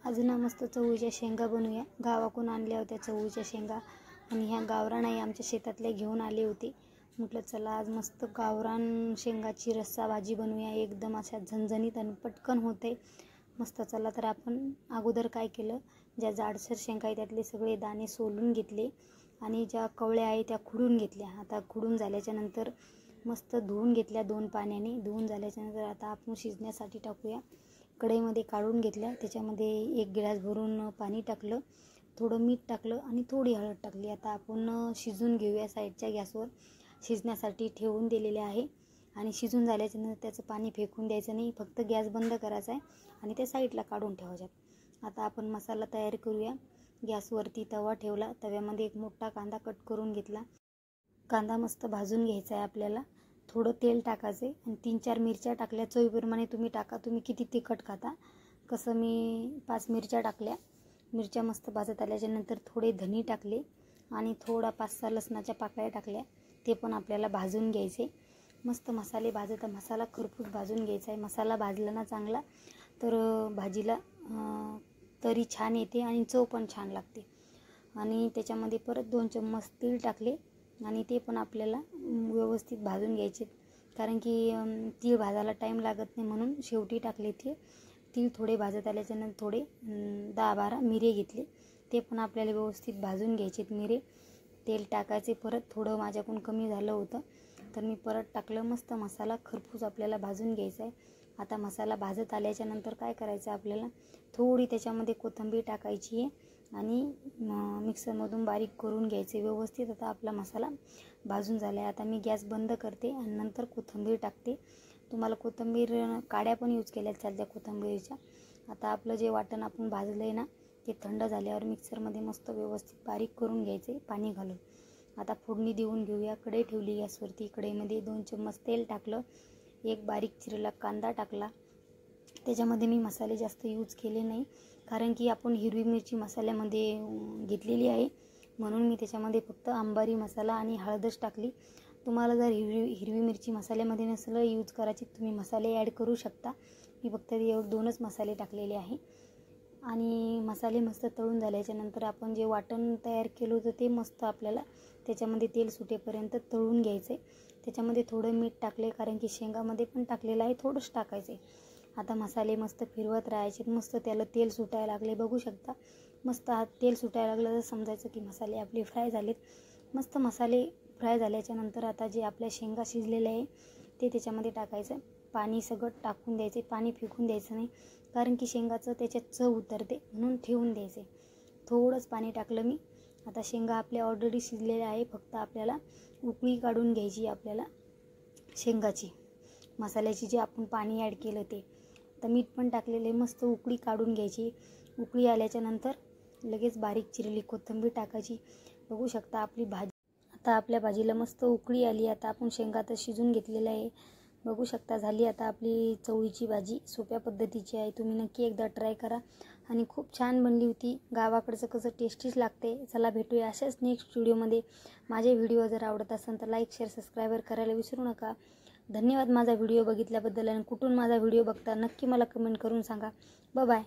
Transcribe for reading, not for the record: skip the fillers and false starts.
आज ना मस्त चवळीच्या शेंगा बनवूया। गावाकडून आणल्या होत्या चवळीच्या शेंगा आणि ह्या गावरान आई आमच्या शेतातल्या घेऊन आले होते। म्हटलं चला आज मस्त गावरान शेंगाची रस्सा भाजी बनवूया। एकदम अशा झणझणीत आणि पटकन होते मस्त। चला तर आपण अगोदर काय केलं, ज्या जाडसर शेंगा आहेत त्यातले सगळे दाणे सोलून घेतले आणि ज्या कवळ्या आहे त्या खुडून घेतल्या। आता खुडून झाल्याच्या नंतर मस्त धुवून घेतल्या 2 पाण्याने। धुवून झाल्याच्या नंतर आता आपण शिजण्यासाठी टाकूया। कढईमध्ये काढून घेतल्या, त्याच्यामध्ये 1 गिलास भरून पाणी टाकलं, थोडं मीठ टाकलं आणि थोडी हळद टाकली। आता आपण शिजून घेऊया। साईडच्या गॅसवर शिजण्यासाठी ठेवून दिलेले आहे आणि शिजून झाल्याच्या नंतर त्याचं पाणी फेकून द्यायचं नाही, फक्त गॅस बंद करायचा आहे आणि ते साईडला काढून ठेवायचं। आता आपण मसाला तयार करूया। गॅसवरती तवा ठेवला, तव्यामध्ये 1 मोठा कांदा कट करून घेतला। कांदा मस्त भाजून घ्यायचा आहे आपल्याला। थोडं तेल टाकायचे आणि 3-4 मिरच्या टाकल्या। चवीप्रमाणे तुम्ही टाका, तुम्ही किती तिखट खाता कसं। मी 5 मिरच्या टाकल्या। मिरच्या मस्त भाजत आल्याच्या नंतर थोडे धने टाकले आणि थोडा 5-6 लसणाच्या पाकळ्या टाकल्या, ते पण आपल्याला भाजून घ्यायचे। मस्त मसाले भाजता मसाला खरपूस भाजून घ्यायचा आहे। मसाला भाजला ना चांगला तर भाजीला तरी छान येते आणि चव पण छान लागते। आणि त्याच्यामध्ये परत 2 चम्मच तीळ टाकले आणि ते पण आपल्याला व्यवस्थित भाजून घ्यायचे, कारण की तीळ भाजायला टाईम लागत नाही म्हणून शेवटी टाकले ते तीळ। थोडे भाजत आल्याच्यानंतर थोडे 10-12 मिरे घेतले, ते पण आपल्याला व्यवस्थित भाजून घ्यायचेत मिरे। तेल टाकायचे परत, थोडं माझ्याकडून कमी झालं होतं तर मी परत टाकलं। मस्त मसाला खरपूस आपल्याला भाजून घ्यायचा आहे। आता मसाला भाजत आल्याच्या नंतर काय करायचं आपल्याला, थोडी त्याच्यामध्ये कोथिंबीर टाकायची आहे आणि मिक्सरमधून बारीक करून घ्यायचे व्यवस्थित। आता आपला मसाला भाजून झाला आहे। आता मी गॅस बंद करते आणि नंतर कोथिंबीर टाकते। तुम्हाला कोथिंबीर काड्या पण यूज केल्या चालत्या कोथिंबीरच्या। आता आपलं जे वाटण आपण भाजलं आहे ना, ते थंड झाल्यावर मिक्सरमध्ये मस्त व्यवस्थित बारीक करून घ्यायचे पाणी घालून। आता फोडणी देऊन घेऊया। कढई ठेवली गॅसवरती, कढईमध्ये 2 चम्मच तेल टाकलं, 1 बारीक चिरलेला कांदा टाकला। त्याच्यामध्ये मी मसाले जास्त यूज केले नाही, कारण की आपण हिरवी मिरची मसाल्यामध्ये घेतलेली आहे म्हणून मी त्याच्यामध्ये फक्त अंबारी मसाला आणि हळदच टाकली। तुम्हाला जर हिरवी मिरची मसाल्यामध्ये नसेल यूज करायची, तुम्ही मसाले ॲड करू शकता। मी फक्त 2च मसाले टाकलेले आहे। आणि मसाले मस्त तळून झाल्याच्या नंतर आपण जे वाटण तयार केलं होतं ते मस्त आपल्याला त्याच्यामध्ये तेल सुटेपर्यंत तळून घ्यायचं आहे। त्याच्यामध्ये थोडं मीठ टाकले, कारण की शेंगामध्ये पण टाकलेलं आहे, थोडंच टाकायचं आहे। आता मसाले मस्त फिरवत राहायचे, मस्त त्याला तेल सुटायला लागले बघू शकता। मस्त तेल सुटायला लागलं तर समजायचं की मसाले आपले फ्राय झालेत। मस्त मसाले फ्राय झाल्याच्या नंतर आता जे आपल्या शेंगा शिजलेले आहे ते त्याच्यामध्ये टाकायचं। पाणी सगळं टाकून द्यायचे, पाणी फेकून द्यायचं नाही, कारण की शेंगाचं त्याच्यात चव उतरते म्हणून ठेवून द्यायचे। थोडंच पाणी टाकलं मी। आता शेंगा आपल्या ऑलरेडी शिजलेल्या आहे, फक्त आपल्याला उकळी काढून घ्यायची आपल्याला शेंगाची, मसाल्याची जे आपण पाणी ॲड केलं ते। आता मीठ पण टाकलेले, मस्त उकळी काढून घ्यायची। उकळी आल्याच्या नंतर लगेच बारीक चिरलेली कोथिंबीर टाकायची। बघू शकता आपली भाजी, आता आपल्या भाजीला मस्त उकळी आली। आता आपण शेंगा तर शिजून घेतलेलं आहे, बघू शकता झाली आता आपली चवळीची भाजी। सोप्या पद्धतीची आहे, तुम्ही नक्की एकदा ट्राय करा आणि खूप छान बनली होती। गावाकडचं कसं टेस्टीच लागते। चला भेटूया अशाच नेक्स्ट व्हिडिओमध्ये। माझे व्हिडिओ जर आवडत असेल तर लाईक, शेअर, सबस्क्राईब करायला विसरू नका। धन्यवाद माझा व्हिडिओ बघितल्याबद्दल, आणि कुठून माझा व्हिडिओ बघता नक्की मला कमेंट करून सांगा। Bye bye.